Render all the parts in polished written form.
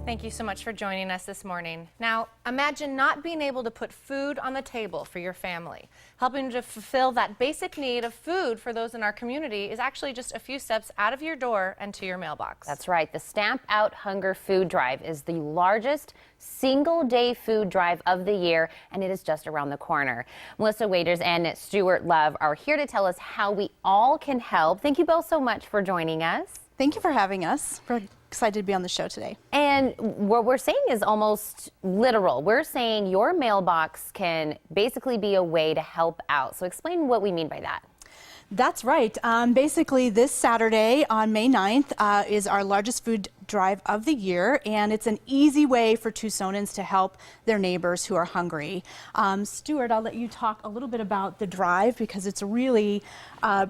Thank you so much for joining us this morning. Now, imagine not being able to put food on the table for your family. Helping to fulfill that basic need of food for those in our community is actually just a few steps out of your door and to your mailbox. That's right. The Stamp Out Hunger Food Drive is the largest single-day food drive of the year, and it is just around the corner. Melissa Waiters and Stuart Love are here to tell us how we all can help. Thank you both so much for joining us. Thank you for having us. We're excited to be on the show today. And what we're saying is almost literal. We're saying your mailbox can basically be a way to help out. So explain what we mean by that. That's right. Basically, this Saturday on May 9th is our largest food drive of the year, and it's an easy way for Tucsonans to help their neighbors who are hungry. Stuart, I'll let you talk a little bit about the drive because it's really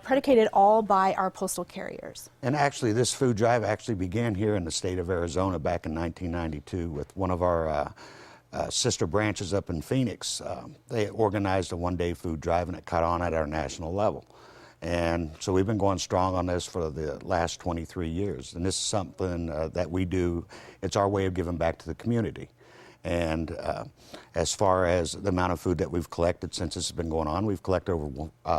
predicated all by our postal carriers. And actually, this food drive actually began here in the state of Arizona back in 1992 with one of our sister branches up in Phoenix. They organized a one-day food drive, and it caught on at our national level. And so we've been going strong on this for the last 23 years. And this is something that we do. It's our way of giving back to the community. And as far as the amount of food that we've collected since this has been going on, we've collected over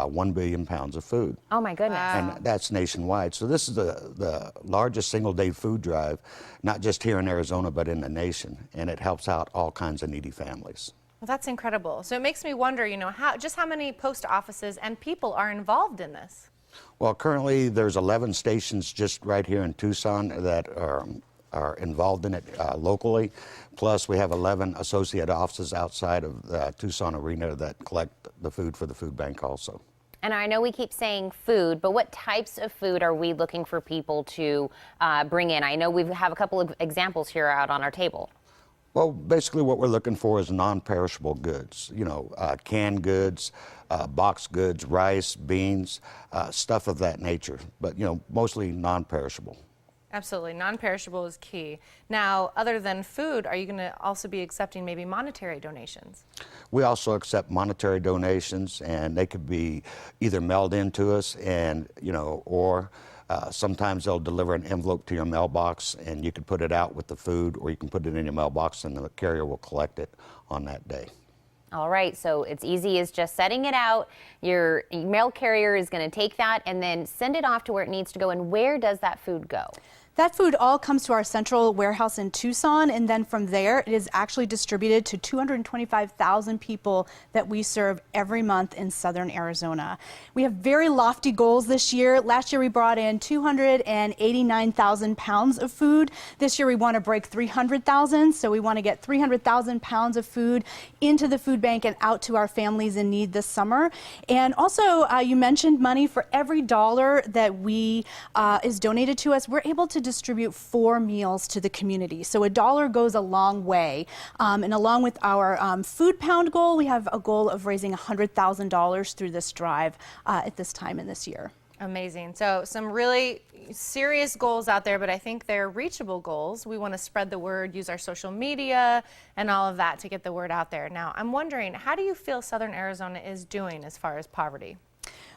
1 billion pounds of food. Oh, my goodness. Wow. And that's nationwide. So this is the largest single-day food drive, not just here in Arizona, but in the nation. And it helps out all kinds of needy families. Well, that's incredible. So it makes me wonder, how many post offices and people are involved in this? Well, currently there's 11 stations just right here in Tucson that are involved in it locally. Plus, we have 11 associate offices outside of the Tucson arena that collect the food for the food bank also. And I know we keep saying food, but what types of food are we looking for people to bring in? I know we have a couple of examples here out on our table. Well, basically what we're looking for is non-perishable goods, canned goods, boxed goods, rice, beans, stuff of that nature, but, mostly non-perishable. Absolutely. Non-perishable is key. Now, other than food, are you going to also be accepting maybe monetary donations? We also accept monetary donations, and they could be either mailed in to us and, or sometimes they'll deliver an envelope to your mailbox and you can put it out with the food, or you can put it in your mailbox and the carrier will collect it on that day. All right, so it's easy as just setting it out. Your mail carrier is going to take that and then send it off to where it needs to go. And where does that food go? That food all comes to our central warehouse in Tucson, and then from there it is actually distributed to 225,000 people that we serve every month in southern Arizona. We have very lofty goals this year. Last year we brought in 289,000 pounds of food. This year we want to break 300,000, so we want to get 300,000 pounds of food into the food bank and out to our families in need this summer. And also, you mentioned money. For every dollar that is donated to us, we're able to distribute 4 meals to the community. So a dollar goes a long way. And along with our food pound goal, we have a goal of raising $100,000 through this drive at this time in this year. Amazing. So some really serious goals out there, but I think they're reachable goals. We want to spread the word, use our social media and all of that to get the word out there. Now, I'm wondering, how do you feel Southern Arizona is doing as far as poverty?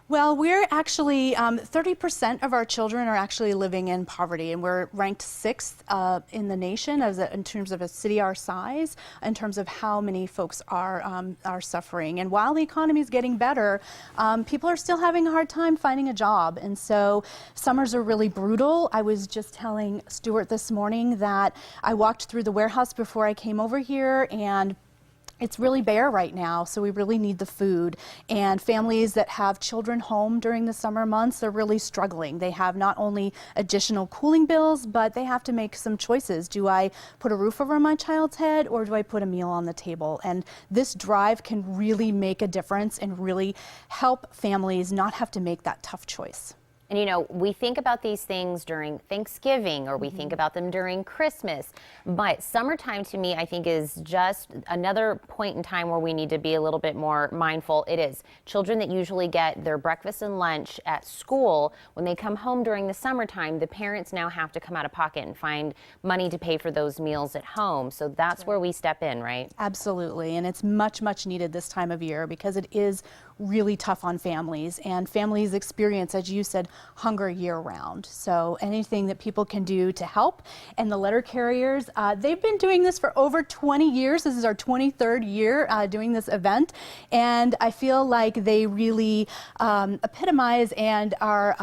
Well, we're actually, 30% of our children are actually living in poverty, and we're ranked 6th in the nation in terms of a city our size, in terms of how many folks are suffering. And while the economy is getting better, people are still having a hard time finding a job. And so summers are really brutal. I was just telling Stuart this morning that I walked through the warehouse before I came over here, and it's really bare right now, so we really need the food. And families that have children home during the summer months are really struggling. They have not only additional cooling bills, but they have to make some choices. Do I put a roof over my child's head, or do I put a meal on the table? And this drive can really make a difference and really help families not have to make that tough choice. And we think about these things during Thanksgiving, or we think about them during Christmas, but summertime to me, I think, is just another point in time where we need to be a little bit more mindful. It is children that usually get their breakfast and lunch at school. When they come home during the summertime, the parents now have to come out of pocket and find money to pay for those meals at home. So that's where we step in, right? Absolutely, and it's much, much needed this time of year because it is really tough on families, and families experience, as you said, hunger year-round. So anything that people can do to help. And the letter carriers, they've been doing this for over 20 years. This is our 23rd year doing this event, and I feel like they really epitomize and are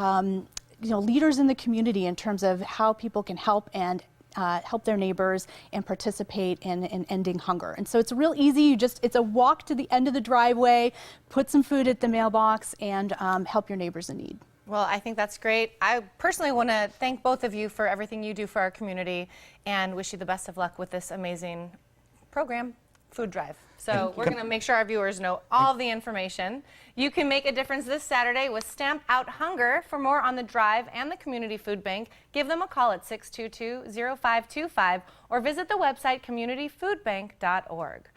leaders in the community in terms of how people can help and help their neighbors and participate in ending hunger. And so it's real easy. It's a walk to the end of the driveway, put some food at the mailbox, and help your neighbors in need. Well, I think that's great. I personally want to thank both of you for everything you do for our community and wish you the best of luck with this amazing program, Food Drive. So we're going to make sure our viewers know all the information. You can make a difference this Saturday with Stamp Out Hunger. For more on the drive and the Community Food Bank, give them a call at 622-0525 or visit the website communityfoodbank.org.